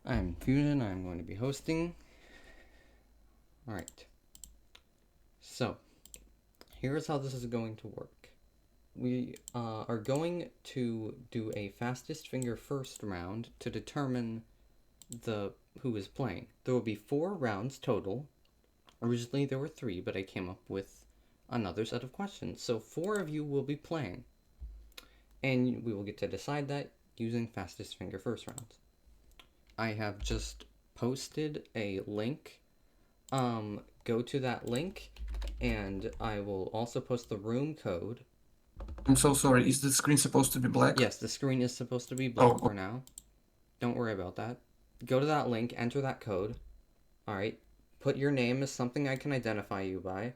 I'm Fusion, I'm going to be hosting. Alright. So, here's how this is going to work. We are going to do a fastest finger first round to determine who is playing. There will be 4 rounds total. Originally there were 3, but I came up with another set of questions. So 4 of you will be playing. And we will get to decide that using fastest finger first rounds. I have just posted a link. Go to that link, and I will also post the room code. I'm so sorry, is the screen supposed to be black? Yes, the screen is supposed to be black for now. Don't worry about that. Go to that link, enter that code. Alright, put your name as something I can identify you by.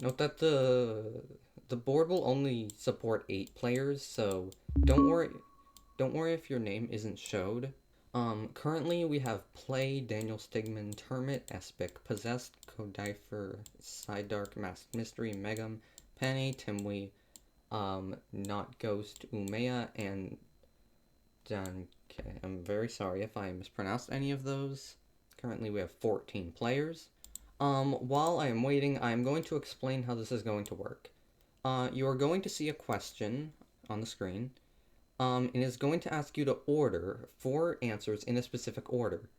Note that the board will only support 8 players, so don't worry if your name isn't showed. Currently we have Play, Daniel Stigman, Termit, Espik, Possessed, Codifer, Sidedark, Masked Mystery, Megam, Penny, Timwee, Not Ghost, Umea, and Dan. Okay, I'm very sorry if I mispronounced any of those. Currently we have 14 players. While I am waiting, I am going to explain how this is going to work. You are going to see a question on the screen. It is going to ask you to order 4 answers in a specific order.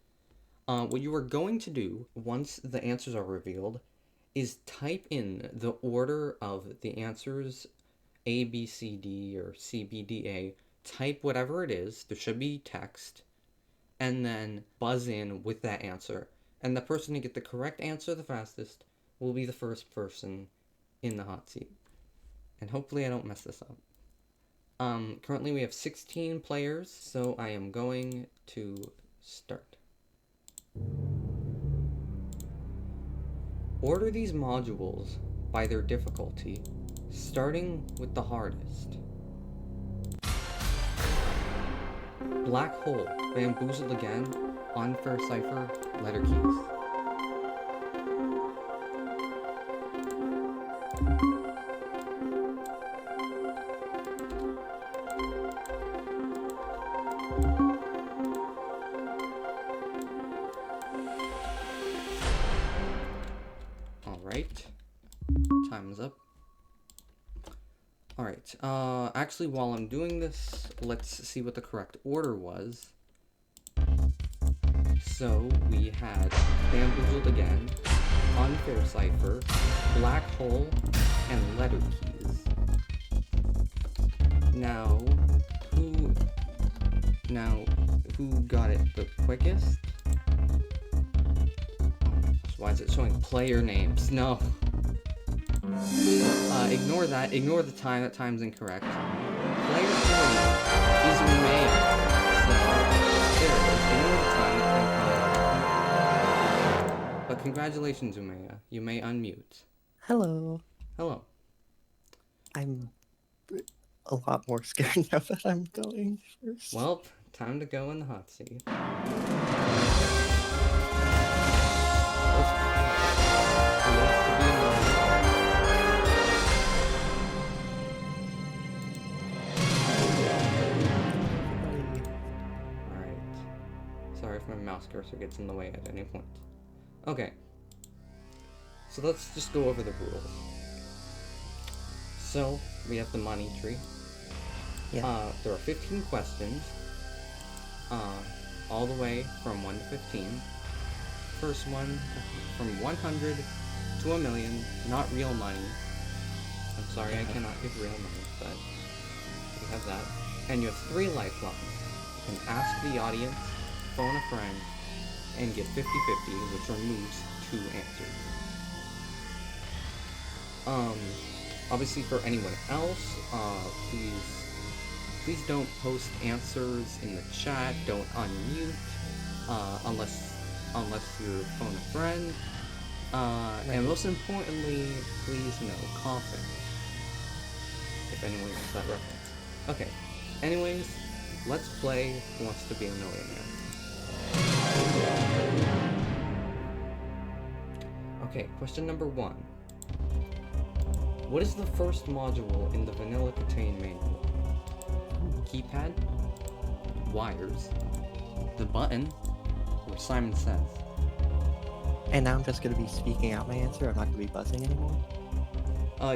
What you are going to do, once the answers are revealed, is type in the order of the answers A, B, C, D, or C, B, D, A. Type whatever it is, there should be text, and then buzz in with that answer. And the person to get the correct answer the fastest will be the first person in the hot seat. And hopefully I don't mess this up. Currently we have 16 players, so I am going to start. Order these modules by their difficulty, starting with the hardest. Black Hole, Bamboozled Again, Unfair Cipher, Letter Keys. Alright, time is up. Alright, actually while I'm doing this, let's see what the correct order was. So, we had Bamboozled Again, Unfair Cipher, Black Hole, and Letter Keys. Now, who got it the quickest? Why is it showing player names? No. Ignore that. Ignore the time. That time's incorrect. Player 3 is May. So, there it is. Ignore the time. That time's incorrect. But congratulations, Umea. You may unmute. Hello. Hello. I'm a lot more scared now that I'm going first. Well, time to go in the hot seat. Sorry if my mouse cursor gets in the way at any point. Okay. So let's just go over the rules. So, we have the money tree. Yeah. There are 15 questions. All the way from 1 to 15. First one, from 100 to 1 million, not real money. I'm sorry, I cannot give real money, but we have that. And you have 3 lifelines. You can ask the audience, phone a friend, and get 50-50, which removes 2 answers. Obviously for anyone else, please don't post answers in the chat, don't unmute, unless you phone a friend, and most importantly, please no coughing, if anyone gets that reference. Okay, anyways, let's play Who Wants to Be a Millionaire. Okay, question number 1. What is the first module in the vanilla KTANE manual? Keypad, wires, the button, what Simon says. And now I'm just gonna be speaking out my answer. I'm not gonna be buzzing anymore.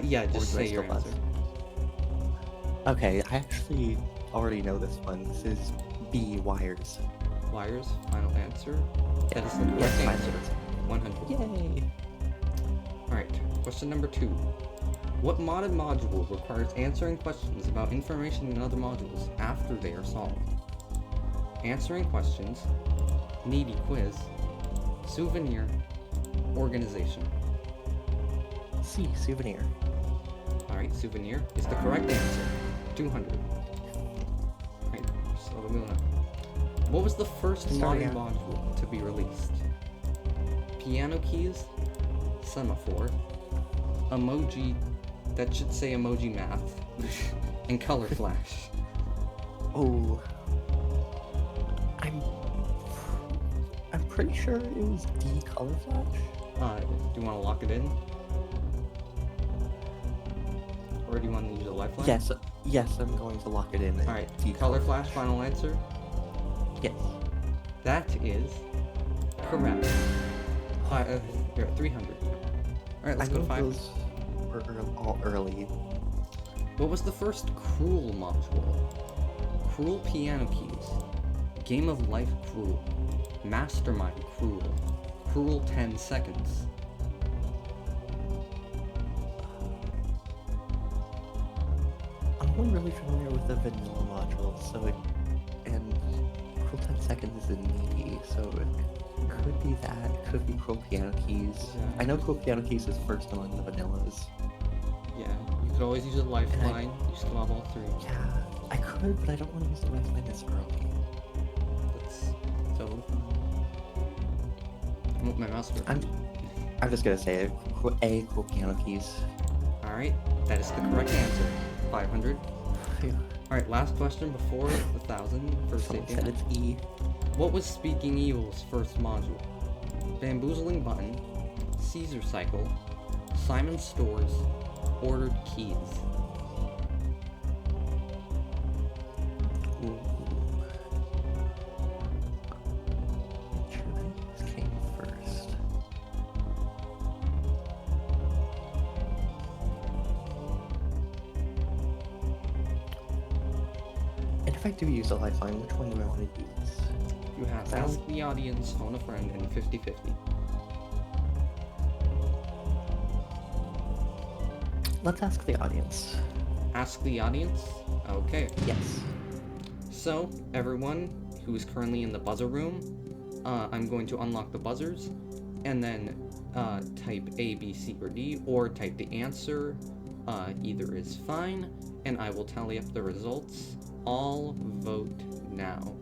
Yeah, Or just do I say still your buzz? answer. Okay, I actually already know this one. This is B, wires. Wires, final answer. That is the correct Yes, final answer. answer. 100. Yay! Alright, question number 2. What modded module requires answering questions about information in other modules after they are solved? Answering questions, needy quiz, souvenir, organization. C, souvenir. Alright, souvenir is the correct answer. 200. Alright, so we're moving on. What was the first Sorry, modded module to be released? Piano keys, semaphore, emoji, that should say emoji math, and color flash. Oh. I'm pretty sure it was D, color flash. Do you want to lock it in? Or do you want to use a lifeline? Yes, I'm going to lock it in. Alright, D, color flash, final answer? Yes. That is correct. You're at 300. Alright, let's I go to know 5. those were all early. What was the first Cruel module? Cruel piano keys. Game of Life Cruel. Mastermind Cruel. Cruel 10 seconds. I'm only really familiar with the vanilla module, and Cruel 10 Seconds is a needy, so it could be that, it could be Cruel Piano Keys. Yeah. I know Cruel Piano Keys is first among the vanillas. Yeah, you could always use a lifeline. You still have all 3. Yeah, I could, but I don't want to use the lifeline this early. That's totally fine. Oh, my mouse worked. I'm just gonna say it. A, Cruel Piano Keys. Alright, that is the correct answer. 500. Phew. Alright, last question before 1,000 for Someone safety. said it's E. What was Speaking Evil's first module? Bamboozling Button, Caesar Cycle, Simon's Stores, Ordered Keys. Ooh. Which one came first? And if I do use a lifeline, which one do I want to use? You have Well- Ask the Audience, Phone a Friend, and 50-50. Let's ask the audience. Ask the Audience? Okay. Yes. So, everyone who is currently in the buzzer room, I'm going to unlock the buzzers, and then type A, B, C, or D, or type the answer. Either is fine, and I will tally up the results. All vote now.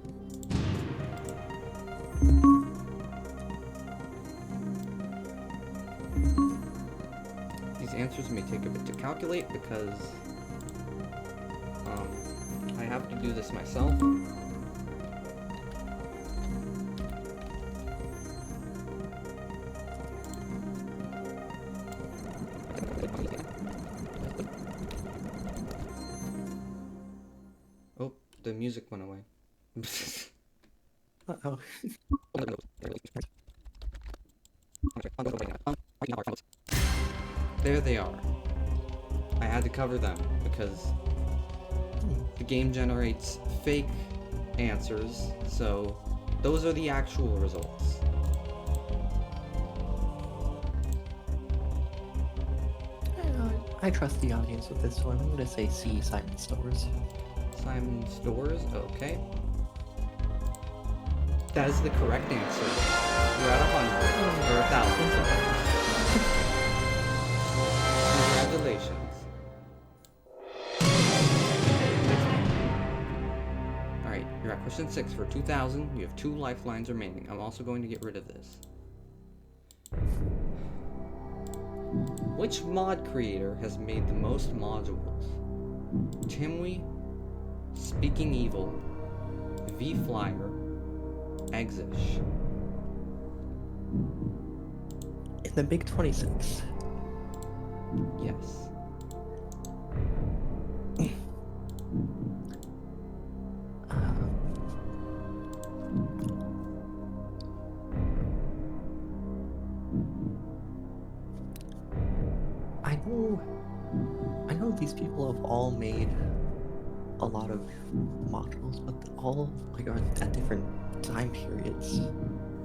These answers may take a bit to calculate because I have to do this myself. Oh, the music went away. Uh-oh. There they are. I had to cover them because the game generates fake answers, so those are the actual results. I trust the audience with this one. I'm gonna say C, Simon Stores. Simon Stores, okay. That is the correct answer. You're at 100, or 1,000, sorry. Congratulations. Alright, you're at question 6 for 2,000. You have 2 lifelines remaining. I'm also going to get rid of this. Which mod creator has made the most modules? Timwy, Speaking Evil, V-Flyer, Exish. In the Big 26. Yes. I know these people have all made a lot of modules, but all like are at different time periods.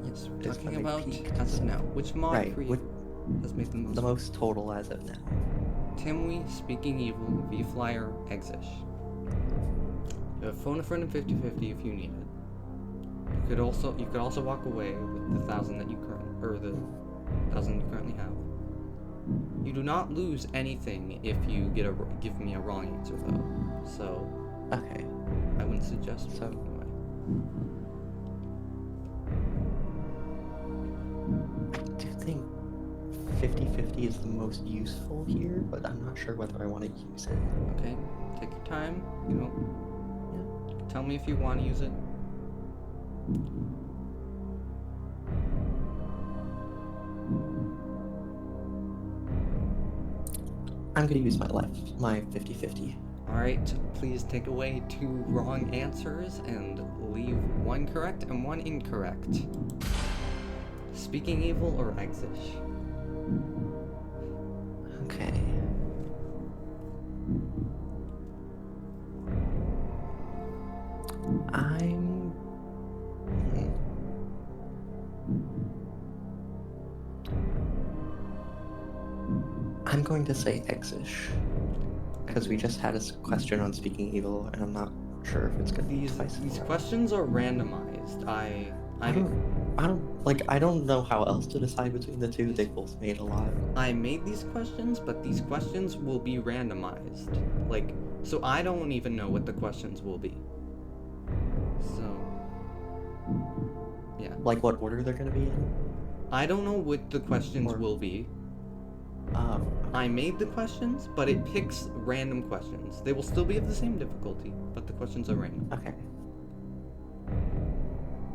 Yes, we're Is talking when they about peaked. as of now. Which mod Right, creator has made the most? The most total as of now. Timwe, Speaking Evil, V-Flyer, Exish. You have phone a friend and 50/50 if you need it. You could also walk away with the 1,000 that you currently have. You do not lose anything if you give me a wrong answer though. So Okay. I wouldn't suggest So- walking away. I do think 50/50 is the most useful here, but I'm not sure whether I want to use it. Okay, take your time. You know, tell me if you want to use it. I'm gonna use my 50/50. Alright, please take away 2 wrong answers and leave 1 correct and 1 incorrect. Speaking Evil or Exish? Okay. I'm going to say Exish. Because we just had a question on Speaking Evil, and I'm not sure if it's gonna be These questions are randomized. I don't know how else to decide between the two. They both made a lot. I made these questions, but these questions will be randomized. So I don't even know what the questions will be. So, yeah. Like what order they're gonna be in? I don't know what the questions Or- will be. Oh. I made the questions, but it picks random questions. They will still be of the same difficulty, but the questions are random. Okay.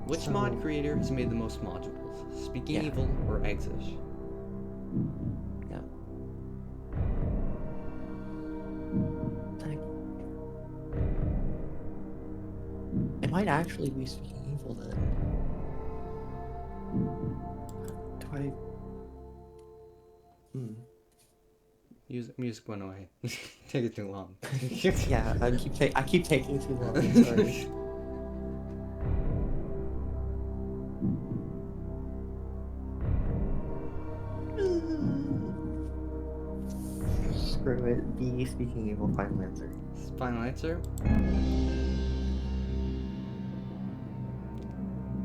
Which mod creator has made the most modules? Speaking Yeah. Evil or Exish? Yeah. It might actually be Speaking Evil then. Do I? Music went away. Take it too long. Yeah, I keep taking too long. Sorry. Screw it. Be Speaking Evil. Final answer. Final answer?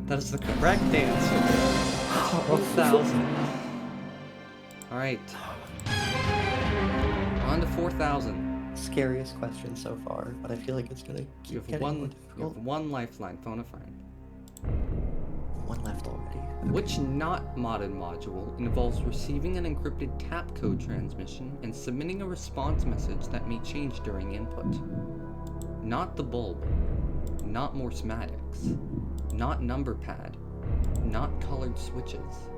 That is the correct answer. 12,000. Alright. On to 4,000. Scariest question so far, but I feel like it's gonna keep You have getting more one difficult. lifeline. Phone a friend. One left already. Which not modded module involves receiving an encrypted tap code transmission and submitting a response message that may change during input? Not the bulb. Not more schematics. Not number pad. Not colored switches.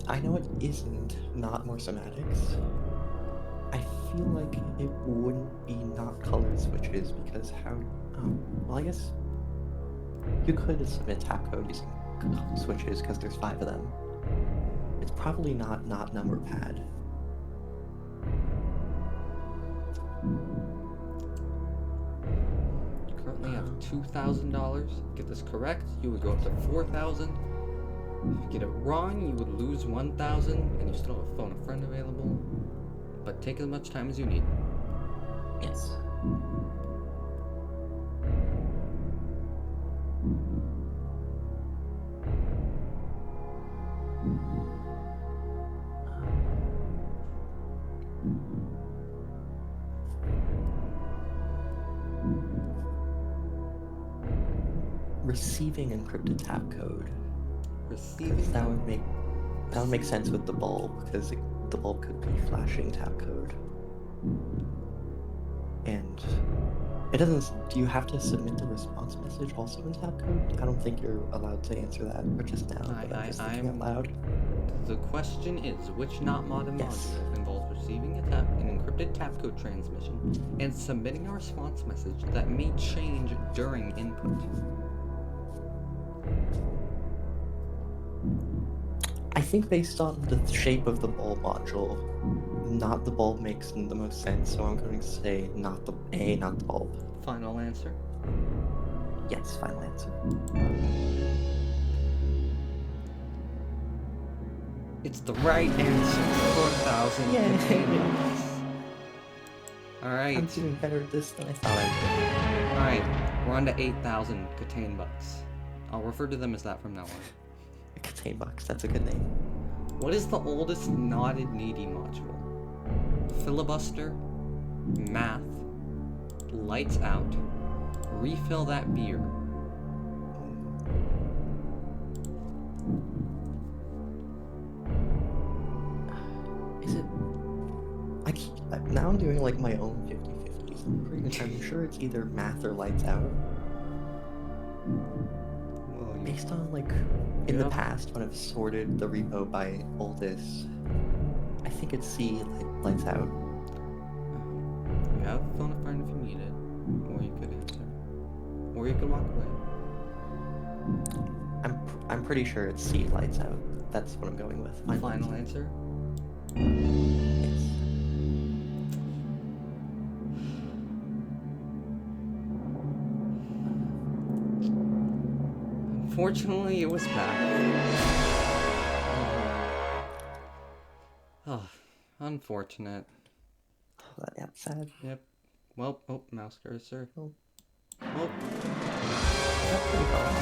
I know it isn't not more semantics. I feel like it wouldn't be not colored switches because how? Well, I guess you could submit tap code using switches because there's 5 of them. It's probably not number pad. You currently have $2,000. Get this correct, you would go up to 4,000. If you get it wrong, you would lose 1,000, and you still have phone a friend available. But take as much time as you need. Yes. Receiving encrypted tap code. Receiving That would make sense with the bulb because the bulb could be flashing tap code. And it doesn't. Do you have to submit the response message also in tap code? I don't think you're allowed to answer that, or just now. But I'm just thinking out loud. The question is, which not modded module involves receiving an encrypted tap code transmission and submitting a response message that may change during input? I think based on the shape of the bulb module, not the bulb makes the most sense, so I'm going to say not the bulb. Final answer? Yes, final answer. It's the right answer. 4,000 Yay. KTANE bucks. I'm Alright. doing better at this than I thought I Alright. We're on to 8,000 KTANE bucks. I'll refer to them as that from now on. would. KTANE bucks, that's a good name. What is the oldest knotted needy module? Filibuster, math, lights out, refill that beer. Is it? Now I'm doing like my own 50-50s. I'm sure it's either math or lights out. Well, Based on like in the past when I've sorted the repo by oldest, I think it's C, lights out. You have phone a friend if you need it, or you could answer, or you could walk away. I'm pretty sure it's C, lights out. That's what I'm going with. Final answer? Yes. Unfortunately, it was math. Oh, unfortunate. Oh, that's sad. Yep. Well, oh, mouse cursor. Oh. Oh. That's pretty fun.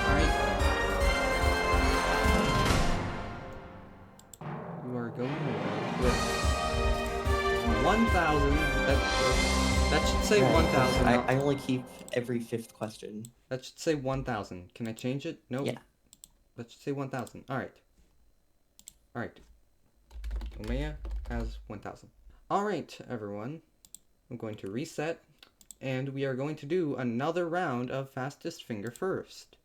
Alright. You are going with 1,000. That should say 1,000. I only keep every 5th question. That should say 1,000. Can I change it? Nope. Yeah. That should say 1,000. Alright. Alright. Umeya has 1,000. Alright, everyone. I'm going to reset, and we are going to do another round of fastest finger first.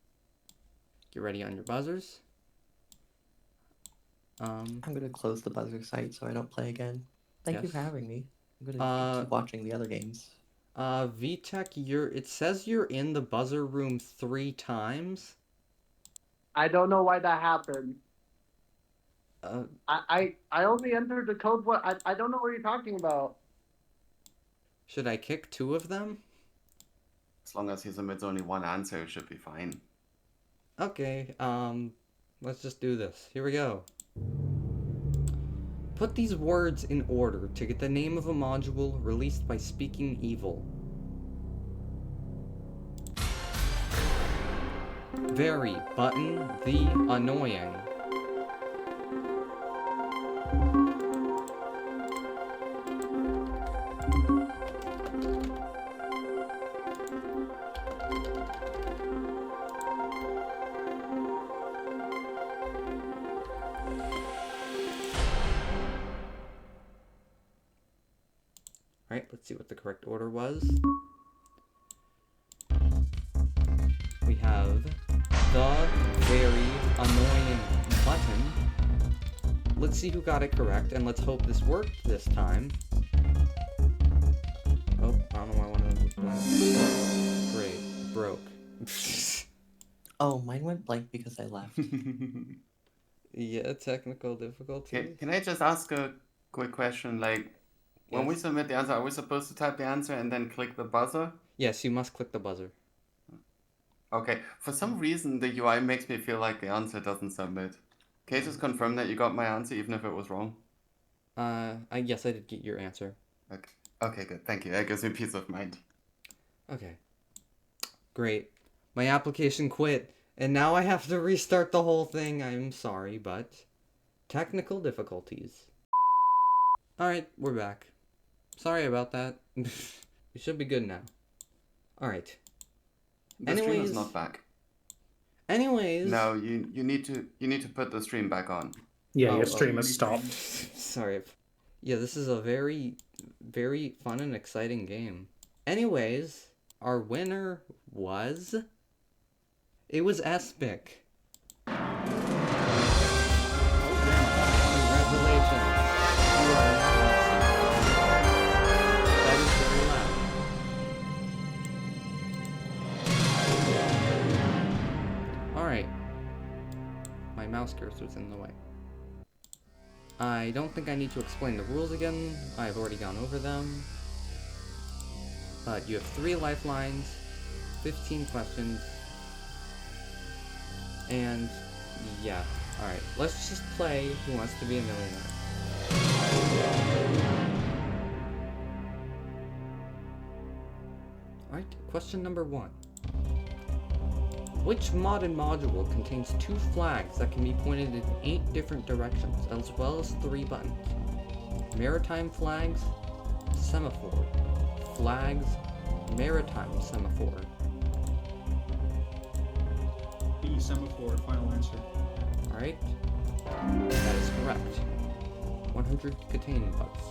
Get ready on your buzzers. I'm gonna close the buzzer site so I don't play again. Thank you for having me. I'm gonna keep watching the other games. VTech, it says you're in the buzzer room 3 times. I don't know why that happened. I only entered the code. What? I don't know what you're talking about. Should I kick 2 of them? As long as he submits only one answer, it should be fine. Okay, let's just do this. Here we go. Put these words in order to get the name of a module released by Speaking Evil. Very button the annoying. Alright, let's see what the correct order was. We have the very annoying button. Let's see who got it correct, and let's hope this worked this time. Oh, I don't know why I wanted to blank. Great, broke. Oh, mine went blank because I left. Yeah, technical difficulty. Can I just ask a quick question? Like, when we Yes. submit the answer, are we supposed to type the answer and then click the buzzer? Yes, you must click the buzzer. Okay, for some reason the UI makes me feel like the answer doesn't submit. Can you just confirm that you got my answer even if it was wrong? Yes, I did get your answer. Okay, good. Thank you. That gives me peace of mind. Okay. Great. My application quit, and now I have to restart the whole thing. I'm sorry, but technical difficulties. Alright, we're back. Sorry about that. We should be good now. Alright. The stream Anyways- is not back. Anyways. No, you need to put the stream back on. Yeah, Oh, your stream has stopped. Sorry. Yeah, this is a very, very fun and exciting game. Anyways, our winner was... It was Espik. Congratulations. You are awesome. That is very loud. Alright. My mouse mouse cursor's in the way. I don't think I need to explain the rules again. I've already gone over them. But you have 3 lifelines, 15 questions, and yeah. Alright, let's just play Who Wants to Be a Millionaire. Alright, question number 1. Which modded module contains 2 flags that can be pointed in 8 different directions, as well as 3 buttons? Maritime flags, semaphore, flags, maritime semaphore. B, semaphore, final answer. Alright, that is correct. 100 KTANE bucks.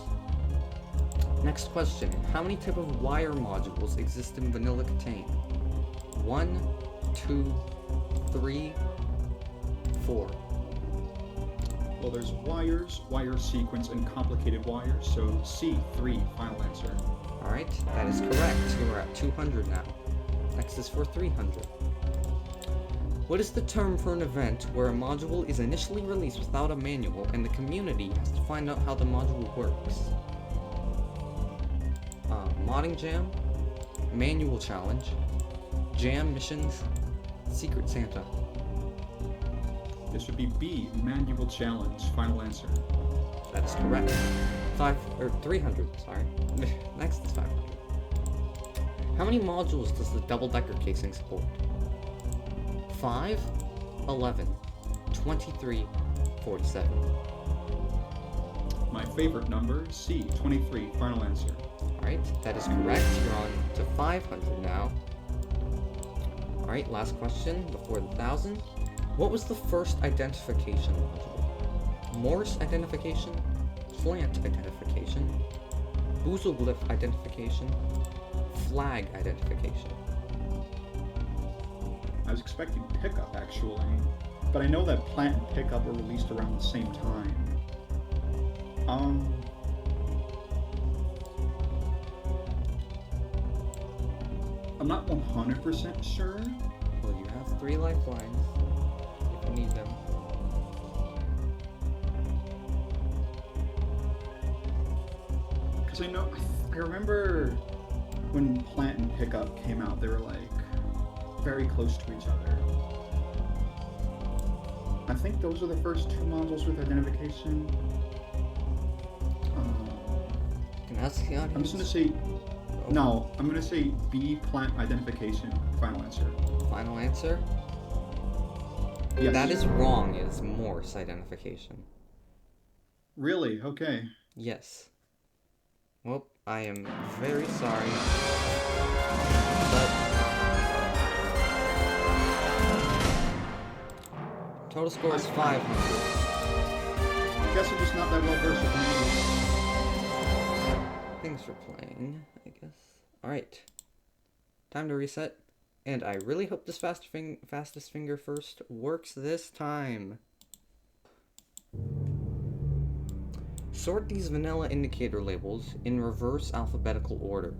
Next question. How many type of wire modules exist in vanilla KTANE? 1, 2, 3, 4. Well, there's wires, wire sequence, and complicated wires, so C, 3, final answer. Alright, that is correct. You are at 200 now. Next is for 300. What is the term for an event where a module is initially released without a manual and the community has to find out how the module works? Modding Jam, Manual Challenge, Jam Missions, Secret Santa. This would be B, manual challenge, final answer. That is correct. 300, sorry. Next is 500. How many modules does the double-decker casing support? 5, 11, 23, 47. My favorite number, C, 23, final answer. Alright, that is correct. You're on to 500 now. Alright, last question before the 1,000. What was the first identification module? Morse identification, plant identification, boozleglyph identification, flag identification. I was expecting pickup, actually, but I know that plant and pickup were released around the same time. I'm not 100% sure. Well, you have 3 lifelines if you need them. Because I remember when plant and pickup came out, they were like very close to each other. I think those are the first 2 modules with identification. Can I ask the audience? I'm just gonna say, no, I'm gonna say B, plant identification, final answer. Final answer? Yes. That is wrong. It is Morse identification. Really? Okay. Yes. Well, I am very sorry. But total score is 500. I guess I'm just not that well versed with numbers. Thanks for playing, I guess. Alright. Time to reset. And I really hope this fastest finger first works this time. Sort these vanilla indicator labels in reverse alphabetical order.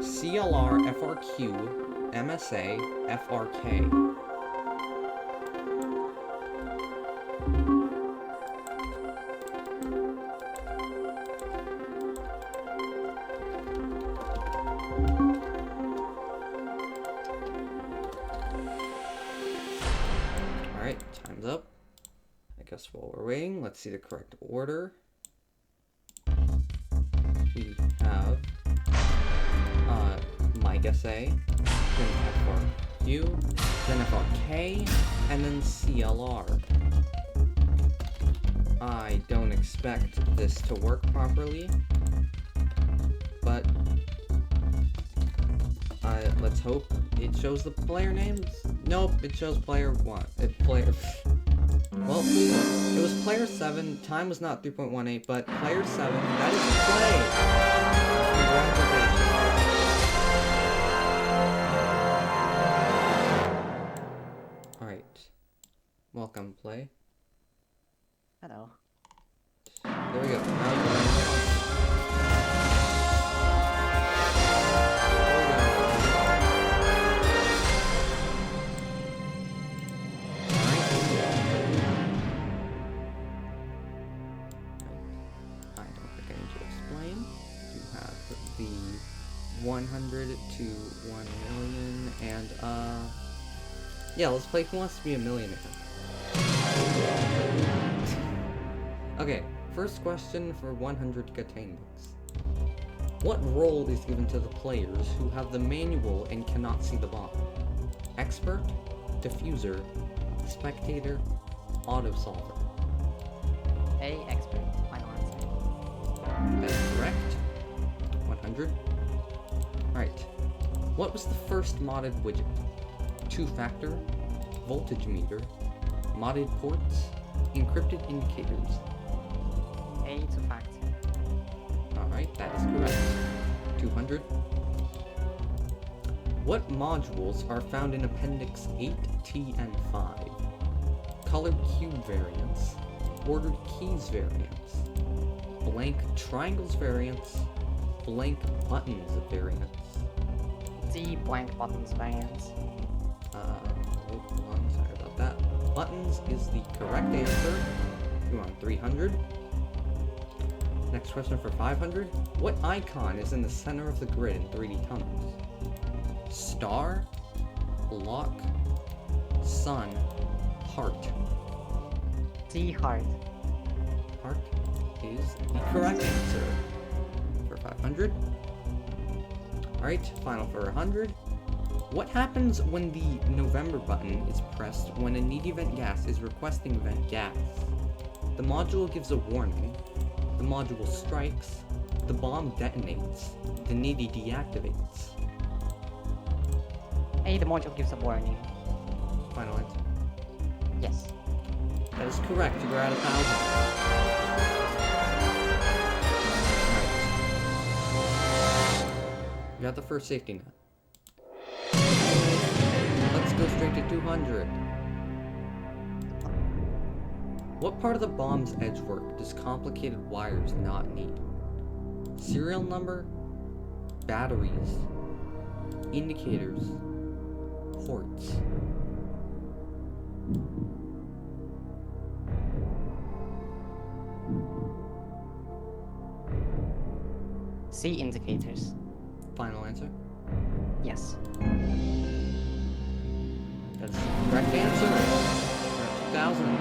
CLR, FRQ, MSA, FRK. Alright, time's up. I guess while we're waiting, let's see the correct order. We have Mike SA, then FRQ, then FRK, and then CLR. I don't expect this to work properly, but let's hope it shows the player names. Nope, it shows player 1. Well, it was player 7. Time was not 3.18, but player 7. That is play. Congratulations. All right. Welcome, play. Hello. There we go. Now you can. 100 to 1 million, and yeah, let's play Who Wants to Be a Millionaire. Okay, first question for 100 KTANE books. What role is given to the players who have the manual and cannot see the bomb? Expert, diffuser, spectator, auto-solver. A, expert. Final answer. That is correct. 100. Alright. What was the first modded widget? Two-factor, voltage meter, modded ports, encrypted indicators. A, two-factor. Alright, that is correct. 200. What modules are found in Appendix 8T and 5? Colored cube variants, ordered keys variants, blank triangles variants, blank buttons variants. D, blank buttons variants. Hold on, sorry about that. Buttons is the correct answer. You want 300. Next question for 500. What icon is in the center of the grid in 3D tunnels? Star, block, sun, heart. D, heart. Heart is the correct answer for 500. Alright, final for 100. What happens when the November button is pressed when a needy vent gas is requesting vent gas? The module gives a warning, the module strikes, the bomb detonates, the needy deactivates. A, the module gives a warning. Final answer. Yes. That is correct, you were at 1,000. You got the first safety net. Let's go straight to 200. What part of the bomb's edge work does complicated wires not need? Serial number, batteries, indicators, ports. C, indicators. Final answer? Yes. That's the correct answer. We're at 2,000.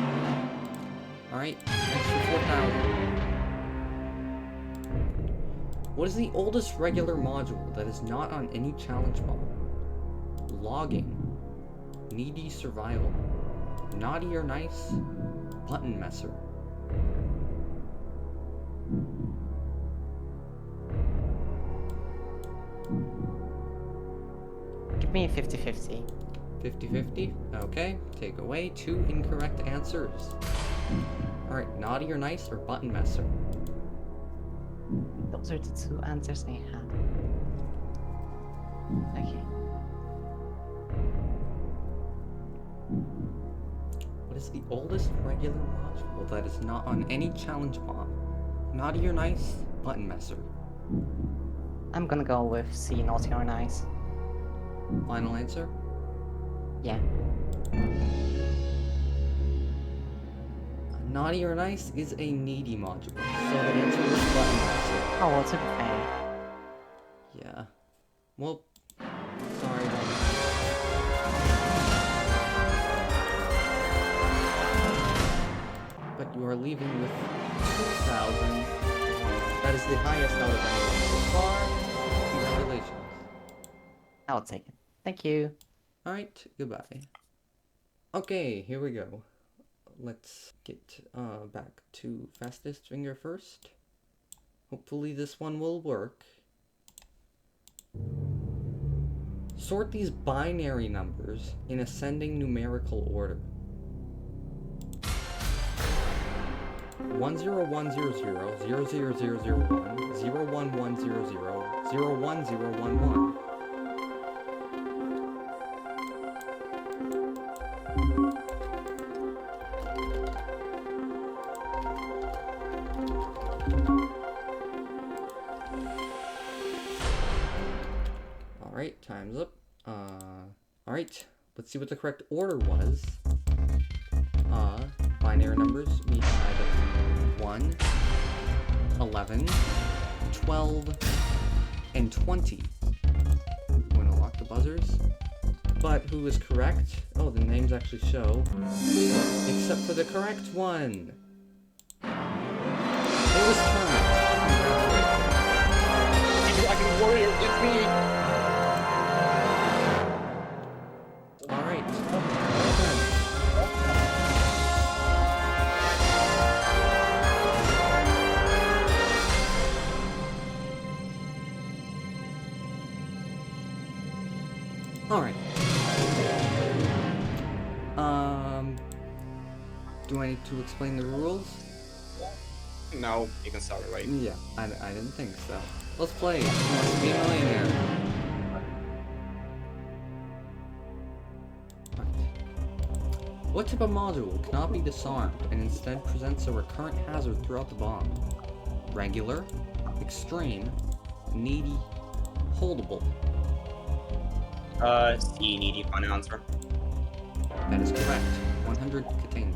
Alright, next for 4,000. What is the oldest regular module that is not on any challenge bomb? Logging, needy survival, naughty or nice, button messer. Give me a 50-50. 50-50? Okay, take away 2 incorrect answers. Alright, naughty or nice or button messer? Those are the 2 answers I had. Okay. What is the oldest regular module that is not on any challenge bomb? Naughty or nice, button messer. I'm gonna go with C, naughty or nice. Final answer? Yeah. Naughty or nice is a needy module, so the answer is button messer. Oh, well, to be fair. Yeah. Well, sorry about that. But you are leaving with 2,000. That is the highest out of anyone so far. Congratulations. I'll take it. Thank you. Alright, goodbye. Okay, here we go. Let's get back to fastest finger first. Hopefully this one will work. Sort these binary numbers in ascending numerical order. 10100 00001 01100 01011. Alright, time's up. Alright, let's see what the correct order was. Binary numbers, we had 1, 11, 12, and 20. the buzzers. But who was correct? Oh, the names actually show. Except for the correct one. It was Kermit. Congratulations. Like a warrior, it's me! Alright. Alright. Do I need to explain the rules? No, you can start it right. Yeah, I didn't think so. Let's play. Who wants to be a millionaire? Right. What type of module cannot be disarmed and instead presents a recurrent hazard throughout the bomb? Regular, extreme, needy, holdable. C, needy, final answer. That is correct. 100 KTANE.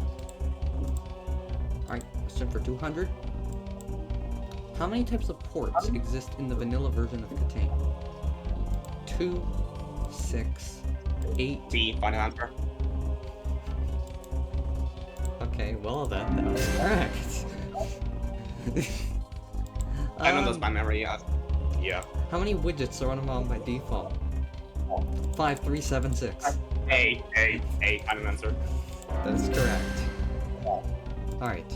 Alright, question for 200. How many types of ports exist in the vanilla version of KTANE? 2, 6, 8. C, final answer. Okay, well then, that was correct. I know those by memory, yeah. How many widgets are on a bomb by default? 5, 3, 7, 6. A, final answer. That is correct. Alright.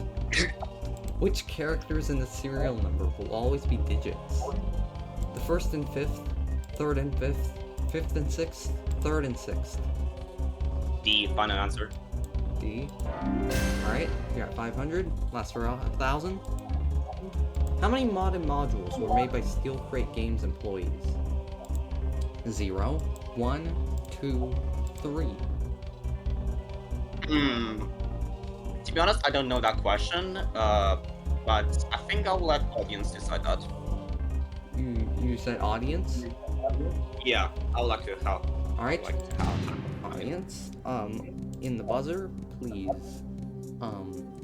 Which characters in the serial number will always be digits? The first and fifth, third and fifth, fifth and sixth, third and sixth. D, final answer. D. Alright, we got 500. Last for 1,000. How many modded modules were made by Steel Crate Games employees? 0, 1, 2, 3. To be honest, I don't know that question, but I think I'll let audience decide that. You said audience? Yeah, I would like to help. Alright. Like to help. Audience, in the buzzer, please,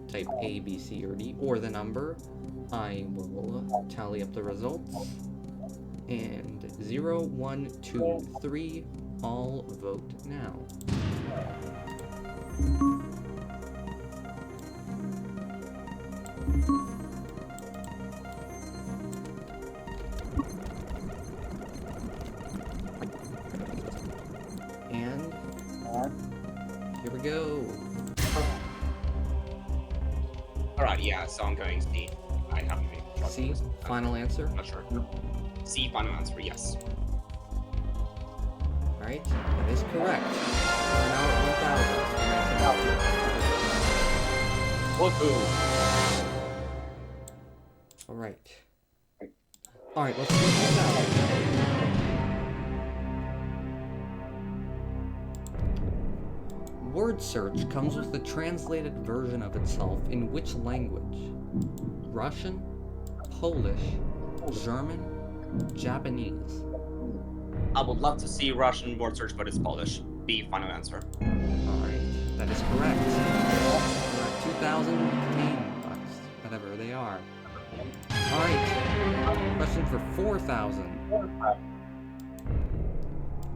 type A, B, C, or D, or the number. I will tally up the results. And 0, 1, 2, 3, all vote now. And here we go. Alright, yeah, so I'm going C. I haven't made a choice. C, final answer. I'm not sure. C, final answer, yes. Alright, that is correct. We're now at 1,000. Woohoo! Alright. Alright, let's do 2,000. Word search comes with a translated version of itself in which language? Russian, Polish, German, Japanese. I would love to see Russian word search, but it's Polish. B, final answer. Alright, that is correct. We're at 2,000 Canadian bucks, whatever they are. Alright, question for 4,000.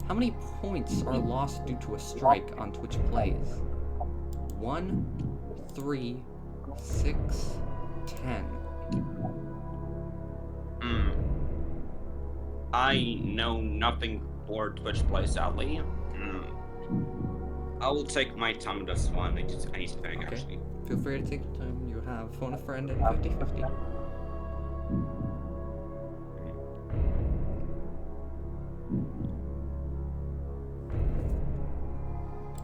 How many points are lost due to a strike on Twitch Plays? 1, 3, 6, 10. I know nothing for Twitch Play, sadly. I will take my time with this one. I need to think, Okay. actually. Feel free to take your time. You have phone a friend and 50-50.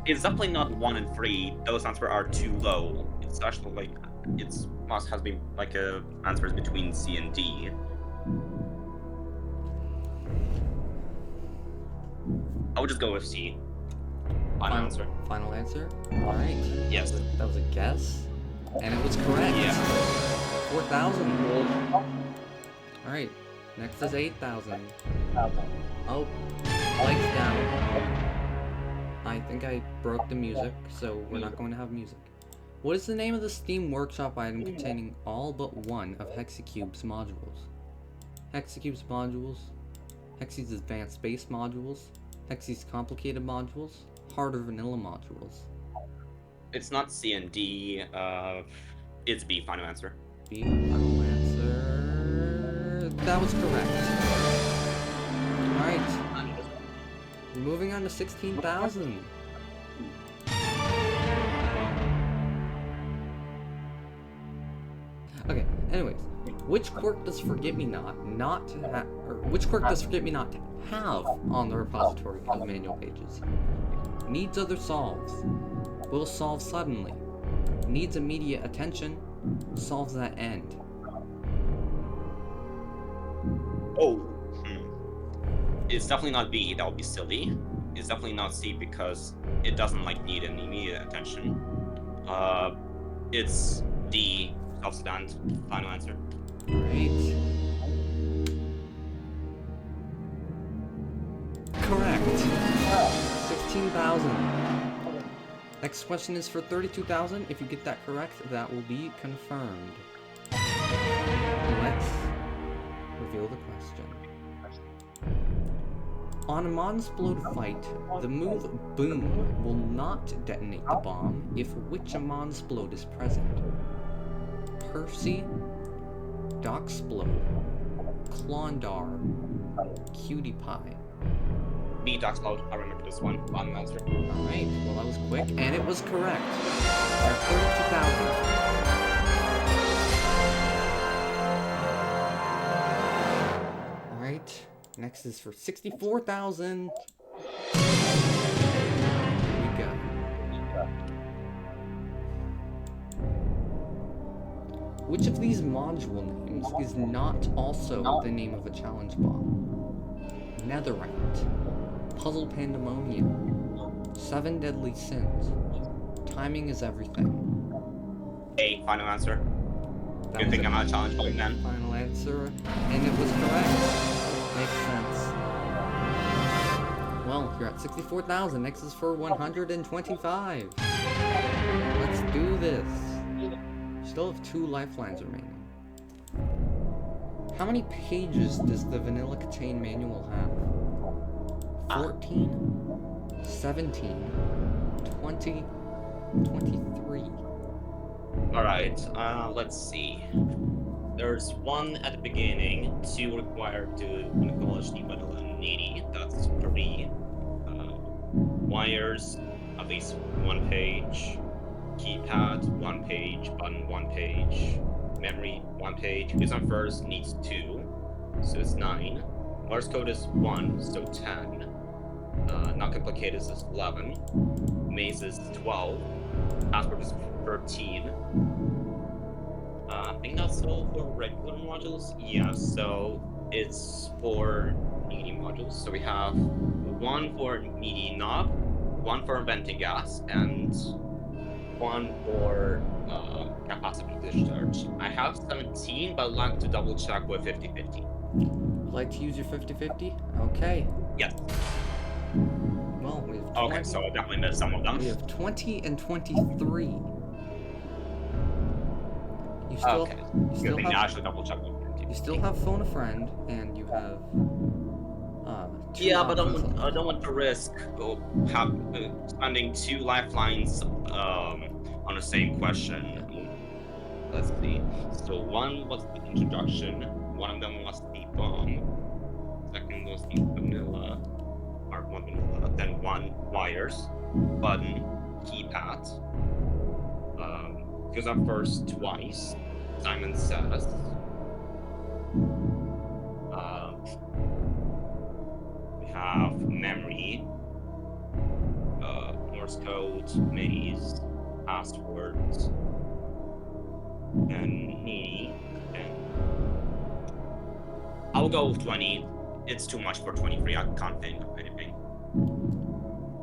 It's definitely not 1 and 3. Those answers are too low. It's actually like it's must has been like answers between C and D. I would just go with C. Final answer. Final answer? Alright. Yes. That was a guess. And it was correct. Yeah. 4,000. Alright. Next is 8,000. Oh. Lights down. I think I broke the music, so we're not going to have music. What is the name of the Steam Workshop item containing all but one of Hexicube's modules? Hexicube's modules, Hexi's Advanced Space modules, These complicated modules, harder vanilla modules. It's not C and D. It's B. Final answer. B, final answer. That was correct. Alright. We're moving on to 16,000. Okay, anyways. Which quirk does Forget-Me-Not which quirk does Forget-Me-Not have on the repository of manual pages? Needs other solves. Will solve suddenly. Needs immediate attention. Solves at end. Oh. It's definitely not B. That would be silly. It's definitely not C because it doesn't like need an immediate attention. It's D. Self-stand. Final answer. Right. Correct. 16,000. Next question is for 32,000. If you get that correct, that will be confirmed. Let's reveal the question. On a Monsplode fight, the move Boom will not detonate the bomb if which Monsplode is present? Percy, Doxplode, Clondar, Cutie Pie. B. Doxplode. I remember this one. Final answer. Alright, well that was quick, and it was correct. Our 32,000. Alright, next is for 64,000. Here we go. Which of these module names is not also the name of a challenge bomb? Netherite, Puzzle Pandemonium, 7 Deadly Sins, Timing is Everything. A. Final answer. That You was think a I'm not a challenge point then? final answer, and it was correct. Makes sense. Well, you're at 64,000. Next is for 125. Let's do this. Still have 2 lifelines remaining. How many pages does the Vanilla KTANE manual have? 14, 17, 20, 23. Alright, let's see. There's 1 at the beginning, 2 required to acknowledge the vanilla needy, that's 3. Wires, at least 1 page. Keypad, 1 page. Button, 1 page. Memory, 1 page. Who's on first needs 2, so it's 9. Morse code is 1, so 10. Not complicated is 11. Maze is 12. Password is 13. I think that's all for regular modules. Yeah, so it's for needy modules. So we have 1 for needy knob, 1 for venting gas, and 1 for capacity discharge. I have 17, but I'd like to double check with 50-50. Like to use your 50-50? Okay. Yes. Well, we have 20. Okay, so I definitely missed some of them. We have 20 and 23. You still, Okay. you still Good thing I have, actually double check with 50. you still have phone a friend, and you have 2 Yeah, but options I left. don't want to risk spending 2 lifelines on the same question. Let's see. So 1 was the introduction, 1 of them was the bomb, 2nd was the vanilla, or 1 vanilla, then 1 wires, button, keypad. Goes up first twice. Simon says. We have memory, Morse code, maze, passwords, and needy. And I'll go with 20. It's too much for 23. I can't think of anything.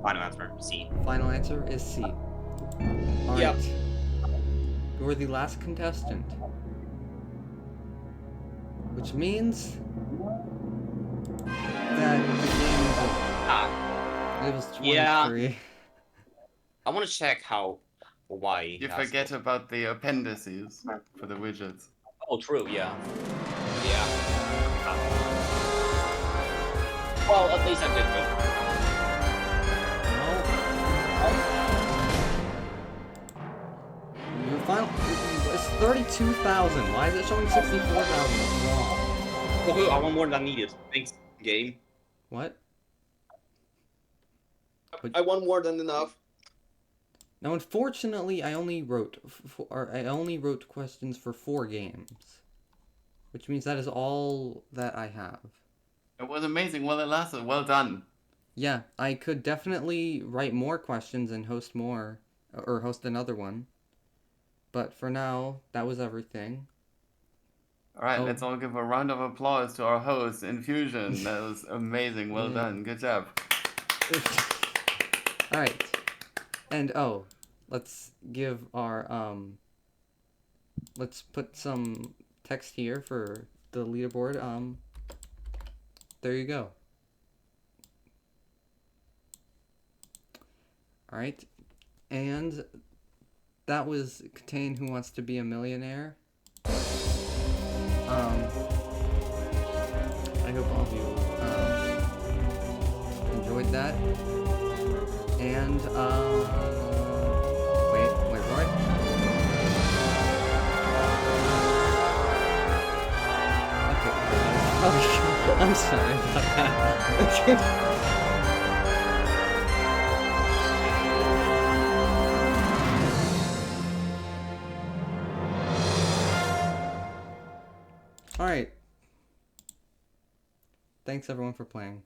Final answer, C. Final answer is C. Alright. Yep. You're the last contestant. Which means that the game is over. It was 23. Yeah. I want to check why. You forget about the appendices for the widgets. Oh, true. Yeah. Yeah. Well, at least I did good. 32,000. Why is it showing 64,000? That's wrong. Oh, I want more than needed. Thanks, game. What? I want more than enough. Now, unfortunately, I only wrote questions for 4 games, which means that is all that I have. It was amazing while it lasted. Well done. Yeah, I could definitely write more questions and host more, or host another one. But for now, that was everything. All right, Oh. let's all give a round of applause to our host, Infusion. That was amazing. Well done. Good job. All right, and let's give our let's put some text here for the leaderboard. There you go. All right, and that was KTANE Who Wants to Be a Millionaire. I hope all of you enjoyed that. And wait for it. Okay. Oh, I'm sorry about that. Alright. Thanks everyone for playing.